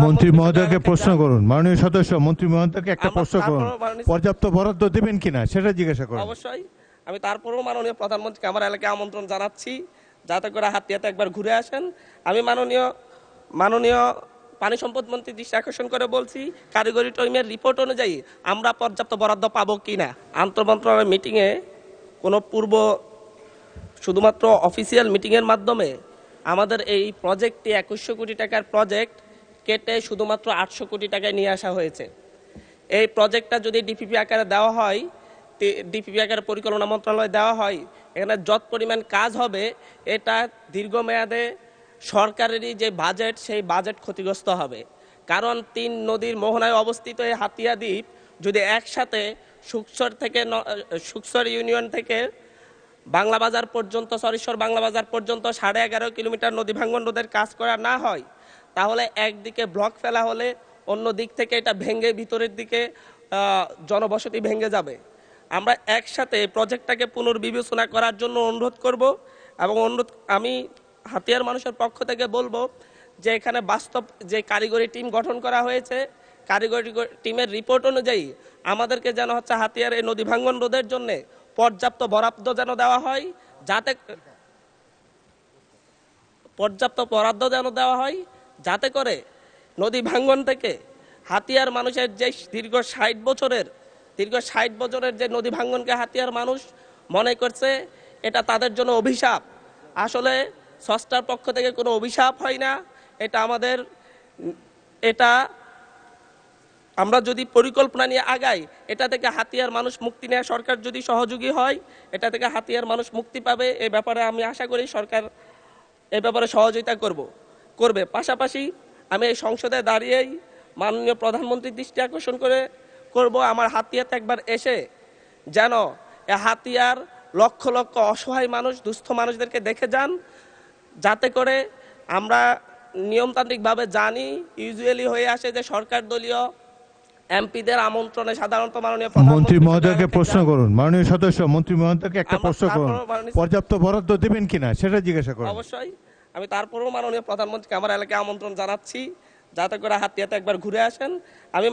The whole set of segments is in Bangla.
মন্ত্রী মহোদয়কে প্রশ্ন করুন, মাননীয় সদস্য মন্ত্রী মহোদয়কে একটা প্রশ্ন করুন, পর্যাপ্ত বরাদ্দ দেবেন কিনা সেটা জিজ্ঞাসা করুন। অবশ্যই আমি তারপরেও মাননীয় প্রধানমন্ত্রীকে আমার এলাকায় আমন্ত্রণ জানাচ্ছি, যাতে করে হাতিয়াতে একবার ঘুরে আসেন। আমি মাননীয় পানি সম্পদ মন্ত্রী দৃষ্টি আকর্ষণ করে বলছি, কারিগরি টিমের রিপোর্ট অনুযায়ী আমরা পর্যাপ্ত বরাদ্দ পাবো কিনা। আন্তঃমন্ত্রণালয় মিটিংয়ে কোনো শুধুমাত্র অফিসিয়াল মিটিংয়ের মাধ্যমে আমাদের এই প্রজেক্টটি 2100 কোটি টাকার প্রজেক্ট কেটে শুধুমাত্র 800 কোটি টাকায় নিয়ে আসা হয়েছে। এই প্রজেক্টটা যদি ডিপিপি আকারে দেওয়া হয়, ডিপিপি আকারে পরিকল্পনা মন্ত্রণালয়ে দেওয়া হয়, এখানে যত পরিমাণ কাজ হবে এটা দীর্ঘমেয়াদে সরকারেরই যে বাজেট সেই বাজেট ক্ষতিগ্রস্ত হবে। কারণ 3 নদীর মোহনায় অবস্থিত এই হাতিয়া দ্বীপ যদি একসাথে সুকসর ইউনিয়ন থেকে বাংলা বাজার পর্যন্ত সরিশ্বর বাংলা বাজার পর্যন্ত 11.5 কিলোমিটার নদী ভাঙ্গন রোধের কাজ করা না হয়, তাহলে একদিকে ব্লক ফেলা হলে অন্য দিক থেকে এটা ভেঙে ভিতরের দিকে জনবসতি ভেঙে যাবে। আমরা একসাথে প্রজেক্টটাকে পুনর্বিবেচনা করার জন্য অনুরোধ করব এবং আমি হাতিয়ার মানুষের পক্ষ থেকে বলবো যে এখানে বাস্তব যে কারিগরি টিম গঠন করা হয়েছে, কারিগরি টিমের রিপোর্ট অনুযায়ী আমাদেরকে যেন হাতিয়ার এই নদী ভাঙ্গন রোধের জন্য পর্যাপ্ত বরাদ্দ যেন দেওয়া হয়, যাতে করে নদী ভাঙ্গন থেকে হাতিয়ার মানুষের যে দীর্ঘ 60 বছরের যে নদী ভাঙ্গনকে হাতিয়ার মানুষ মনে করছে এটা তাদের জন্য অভিশাপ। আসলে স্রষ্টার পক্ষ থেকে কোনো অভিশাপ হয় না, এটা আমরা যদি পরিকল্পনা নিয়ে আগাই, এটা থেকে হাতিয়ার মানুষ মুক্তি নেয়। সরকার যদি সহযোগী হয়, এটা থেকে হাতিয়ার মানুষ মুক্তি পাবে। এই ব্যাপারে আমি আশা করি সরকার এই ব্যাপারে সহযোগিতা করবে। পাশাপাশি আমি এই সংসদে দাঁড়িয়েই মাননীয় প্রধানমন্ত্রীর দৃষ্টি আকর্ষণ করব আমার হাতিয়াতে একবার এসে যেন হাতিয়ার লক্ষ লক্ষ অসহায় মানুষ, দুস্থ মানুষদেরকে দেখে যান, যাতে করে আমরা নিয়মতান্ত্রিকভাবে জানি ইউজুয়ালি হয়ে আসে যে সরকার দলীয় এমপিদের আমন্ত্রণে সাধারণত মাননীয় মন্ত্রী মহোদয়কে প্রশ্ন করুন, মাননীয় সদস্য মন্ত্রী মহোদয়কে একটা প্রশ্ন করুন, পর্যাপ্ত বরাদ্দ দেবেন কিনা সেটা জিজ্ঞাসা করুন। অবশ্যই আমি তারপরেও মাননীয় প্রধানমন্ত্রীকে আমার এলাকায় আমন্ত্রণ জানাচ্ছি, যাতে করে হাতিয়াতে একবার ঘুরে আসেন। আমি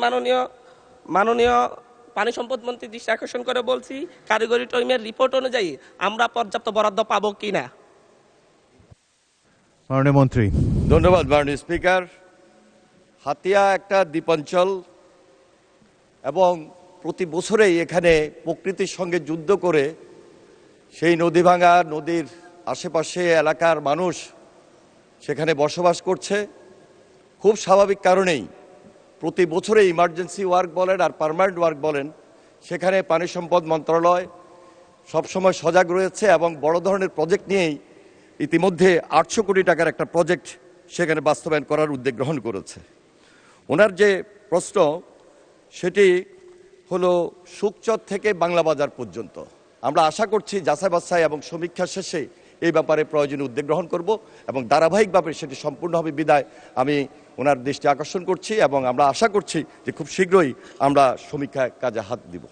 মাননীয় পানি সম্পদ মন্ত্রী দৃষ্টি আকর্ষণ করে বলছি, কারিগরি টিমের রিপোর্ট অনুযায়ী আমরা পর্যাপ্ত বরাদ্দ পাবো কিনা। মাননীয় মন্ত্রী। ধন্যবাদ মাননীয় স্পিকার। হাতিয়া একটা দ্বীপাঞ্চল এবং প্রতি বছরেই এখানে প্রকৃতির সঙ্গে যুদ্ধ করে সেই নদী ভাঙা নদীর আশেপাশে এলাকার মানুষ সেখানে বসবাস করছে। খুব স্বাভাবিক কারণেই প্রতি বছরে ইমার্জেন্সি ওয়ার্ক বলেন আর পার্মানেন্ট ওয়ার্ক বলেন, সেখানে পানি সম্পদ মন্ত্রণালয় সবসময় সজাগ রয়েছে এবং বড় ধরনের প্রজেক্ট নিয়েই ইতিমধ্যে 800 কোটি টাকার একটা প্রজেক্ট সেখানে বাস্তবায়ন করার উদ্যোগ গ্রহণ করেছে। ওনার যে প্রশ্ন সেটি হলো সুকচর থেকে বাংলা বাজার পর্যন্ত। আমরা আশা করছি যাচাই বাছাই এবং সমীক্ষা শেষে এই ব্যাপারে প্রয়োজনীয় উদ্যোগ গ্রহণ করব এবং ধারাবাহিকভাবে সেটি সম্পূর্ণভাবে বিদায় আমি ওনার দৃষ্টি আকর্ষণ করছি এবং আমরা আশা করছি যে খুব শীঘ্রই আমরা সমীক্ষা কাজে হাত দিব।